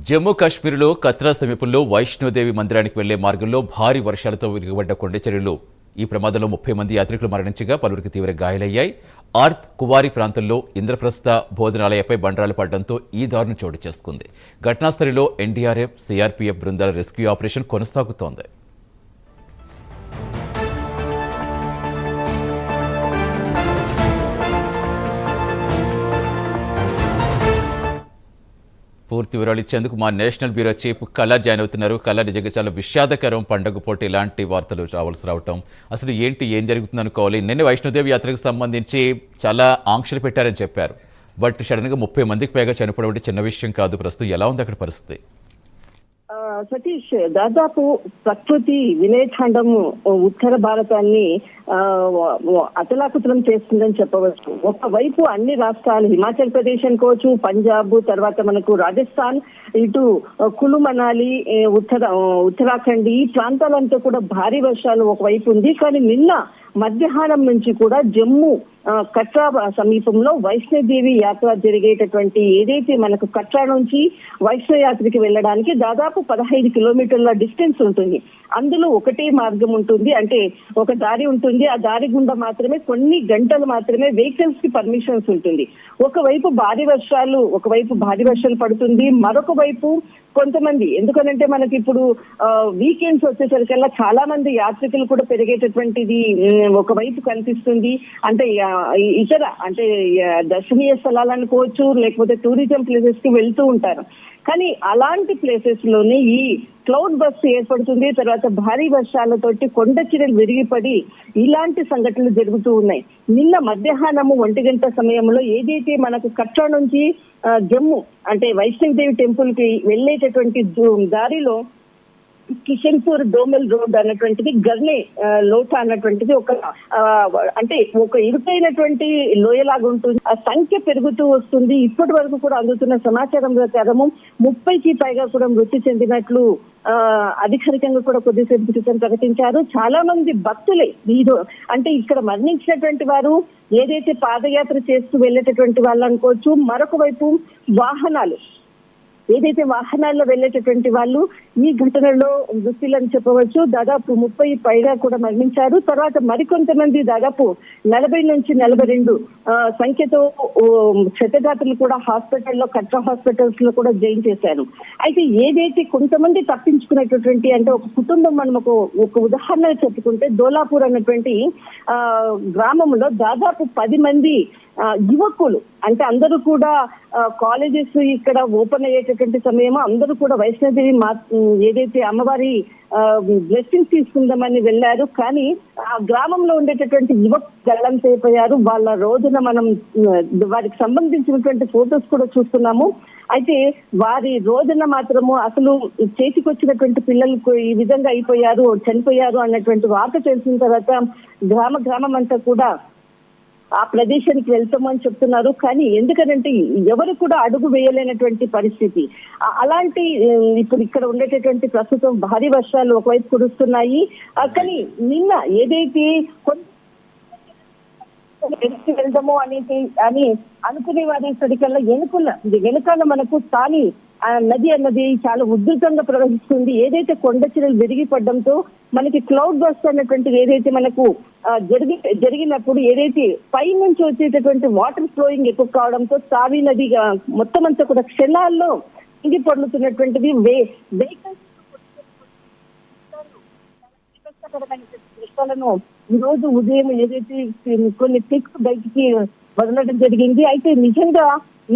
జమ్మూ కాశ్మీర్లో కత్రా సమీపంలో వైష్ణోదేవి మందిరానికి వెళ్లే మార్గంలో భారీ వర్షాలతో విరిగిపడ్డ కొండచర్యలు ఈ ప్రమాదంలో 30 మంది యాత్రికులు మరణించగా పలువురికి తీవ్ర గాయాలయ్యాయి. ఆర్త్ కువారి ప్రాంతంలో ఇంద్రప్రస్థ భోజనాలయపై బండరాలు పడడంతో ఈ దారుణం చోటు చేసుకుంది. ఘటనాస్థలిలో ఎన్డీఆర్ఎఫ్, సిఆర్పీఎఫ్ బృందాల రెస్క్యూ ఆపరేషన్ కొనసాగుతోంది. పూర్తి వివరాలు ఇచ్చేందుకు మా నేషనల్ బ్యూరో చీఫ్ కళ జాయిన్ అవుతున్నారు. కళ, నిజంగా చాలా విషాదకరం. పండగ పూట ఇలాంటి వార్తలు రావటం అసలు ఏం జరుగుతుంది అనుకోవాలి. నిన్న వైష్ణోదేవి యాత్రకు సంబంధించి చాలా ఆంక్షలు పెట్టారని చెప్పారు. బట్ సడన్గా 30 మందికి పైగా చనిపోవడం చిన్న విషయం కాదు. ప్రస్తుతం ఎలా ఉంది అక్కడ పరిస్థితి? సతీష్, దాదాపు ప్రకృతి వినయఖండం ఉత్తర భారతాన్ని అతలాకుతలం చేస్తుందని చెప్పవచ్చు. ఒకవైపు అన్ని రాష్ట్రాలు, హిమాచల్ ప్రదేశ్ అనుకోవచ్చు, పంజాబ్, తర్వాత మనకు రాజస్థాన్, ఇటు కులు మనాలి, ఉత్తరాఖండ్, ఈ ప్రాంతాలంతా కూడా భారీ వర్షాలు ఒకవైపు ఉంది. కానీ నిన్న మధ్యాహ్నం నుంచి కూడా జమ్మూ కట్రా సమీపంలో వైష్ణోదేవి యాత్ర జరిగేటటువంటి ఏదైతే మనకు కట్రా నుంచి వైష్ణో యాత్రకి వెళ్ళడానికి దాదాపు 15 కిలోమీటర్ల డిస్టెన్స్ ఉంటుంది. అందులో ఒకటే మార్గం ఉంటుంది, అంటే ఒక దారి ఉంటుంది. ఆ దారి గుండా మాత్రమే కొన్ని గంటలు మాత్రమే వెహికల్స్ కి పర్మిషన్స్ ఉంటుంది. ఒకవైపు భారీ వర్షాలు పడుతుంది, మరొక వైపు కొంతమంది, ఎందుకనంటే మనకి ఇప్పుడు వీకెండ్స్ వచ్చేసరికల్లా చాలా మంది యాత్రికులు కూడా పెరిగేటటువంటిది ఒకవైపు కనిపిస్తుంది. అంటే దర్శనీయ స్థలాలు అనుకోవచ్చు, లేకపోతే టూరిజం ప్లేసెస్ కి వెళ్తూ ఉంటారు. కానీ అలాంటి ప్లేసెస్ లోనే ఈ క్లౌడ్ బస్ ఏర్పడుతుంది. తర్వాత భారీ వర్షాలతోటి కొండ చర్యలు విరిగిపడి ఇలాంటి సంఘటనలు జరుగుతూ ఉన్నాయి. నిన్న మధ్యాహ్నము 1 గంట సమయంలో ఏదైతే మనకు కట్రా నుంచి జమ్మూ అంటే వైష్ణోదేవి టెంపుల్ కి వెళ్ళేటటువంటి దారిలో కిషన్పూర్ డోమెల్ రోడ్ అన్నటువంటిది, గర్నే లోటా అన్నటువంటిది ఒక ఇరుకైనటువంటి లోయలాగా ఉంటుంది. ఆ సంఖ్య పెరుగుతూ వస్తుంది. ఇప్పటి వరకు కూడా అందుతున్న సమాచారం ప్రకారము 30కి పైగా కూడా మృతి చెందినట్లు అధికారికంగా కూడా కొద్దిసేపు క్రితం ప్రకటించారు. చాలా మంది భక్తులే అంటే ఇక్కడ మరణించినటువంటి వారు ఏదైతే పాదయాత్ర చేస్తూ వెళ్ళేటటువంటి వాళ్ళు అనుకోవచ్చు, మరొక వైపు వాహనాల్లో వెళ్ళేటటువంటి వాళ్ళు ఈ ఘటనలో మృతులని చెప్పవచ్చు. దాదాపు 30 పైగా కూడా మరణించారు. తర్వాత మరికొంతమంది దాదాపు 40 నుంచి 42 సంఖ్యతో క్షతగాతులు కూడా కట్రా హాస్పిటల్స్ లో కూడా జాయిన్ చేశారు. అయితే ఏదైతే కొంతమంది తప్పించుకునేటటువంటి, అంటే ఒక కుటుంబం, మనం ఒక ఉదాహరణ చెప్పుకుంటే దోలాపూర్ అన్నటువంటి గ్రామంలో దాదాపు 10 మంది యువకులు, అంటే అందరూ కూడా కాలేజెస్ ఇక్కడ ఓపెన్ అయ్యేటటువంటి సమయమో అందరూ కూడా వైష్ణోదేవి ఏదైతే అమ్మవారి బ్లెస్సింగ్స్ తీసుకుందామని వెళ్ళారు. కానీ ఆ గ్రామంలో ఉండేటటువంటి యువకులు గల్లంతైపోయారు. వాళ్ళ రోజున మనం వారికి సంబంధించినటువంటి ఫొటోస్ కూడా చూస్తున్నాము. అయితే వారి రోజున మాత్రము అసలు చేతికి వచ్చినటువంటి పిల్లలకు ఈ విధంగా చనిపోయారు అన్నటువంటి వార్త తెలిసిన తర్వాత గ్రామం అంతా కూడా ఆ ప్రదేశానికి వెళ్తామని చెప్తున్నారు. కానీ ఎందుకంటే ఎవరు కూడా అడుగు వేయలేనటువంటి పరిస్థితి. అలాంటి ఇప్పుడు ఇక్కడ ఉండేటటువంటి ప్రస్తుతం భారీ వర్షాలు ఒకవైపు కురుస్తున్నాయి. కానీ నిన్న ఏదైతే వెళ్దామో అని అనుకునే వారేసరికల్లా వెనుకాల మనకు తాని నది అన్నది చాలా ఉధృతంగా ప్రవహిస్తుంది. ఏదైతే కొండ చర్యలు విరిగి పడడంతో మనకి క్లౌడ్ బస్ట్ అన్నటువంటిది ఏదైతే మనకు జరిగినప్పుడు ఏదైతే పై నుంచి వచ్చేటటువంటి వాటర్ ఫ్లోయింగ్ ఎక్కువ కావడంతో తావి నది మొత్తం అంతా కూడా క్షణాల్లో ఇంగి పొర్లుతున్నటువంటిది. వెహికల్స్ దృశ్యాలను ఈ రోజు ఉదయం ఏదైతే కొన్ని పిక్స్ బయటికి వదలడం జరిగింది. అయితే నిజంగా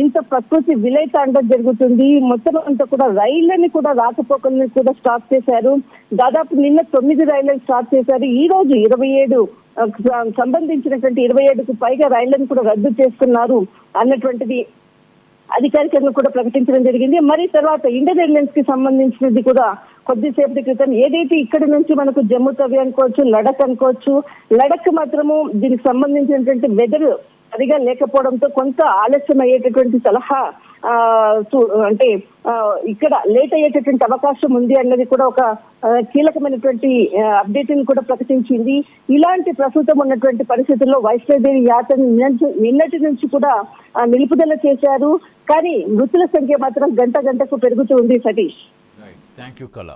ఇంత ప్రకృతి విలయతాండం జరుగుతుంది. మొత్తం అంతా కూడా రైళ్లని కూడా రాకపోకల్ని కూడా స్టాప్ చేశారు. దాదాపు నిన్న 9 రైళ్లను స్టాప్ చేశారు. ఈ రోజు 27 సంబంధించినటువంటి 27కు పైగా రైళ్లను కూడా రద్దు చేస్తున్నారు అన్నటువంటిది అధికారికంగా కూడా ప్రకటించడం జరిగింది. మరి తర్వాత ఇండియన్ ఎయిర్లైన్స్ కి సంబంధించినది కూడా కొద్దిసేపటి క్రితం ఏదైతే ఇక్కడ నుంచి మనకు జమ్మూ తవి అనుకోవచ్చు, లడక్ మాత్రము దీనికి సంబంధించినటువంటి వెదర్ సరిగా లేకపోవడంతో కొంత ఆలస్యం అయ్యేటటువంటి సలహా అంటే ఇక్కడ లేట్ అయ్యేటటువంటి అవకాశం ఉంది అన్నది కూడా ఒక కీలకమైనటువంటి అప్డేట్ ని కూడా ప్రకటించింది. ఇలాంటి ప్రస్తుతం ఉన్నటువంటి పరిస్థితుల్లో వైష్ణోదేవి యాత్రను నిన్నటి నుంచి కూడా నిలుపుదల చేశారు. కానీ మృతుల సంఖ్య మాత్రం గంటకు పెరుగుతూ ఉంది. సతీష్, థ్యాంక్ యూ కళ.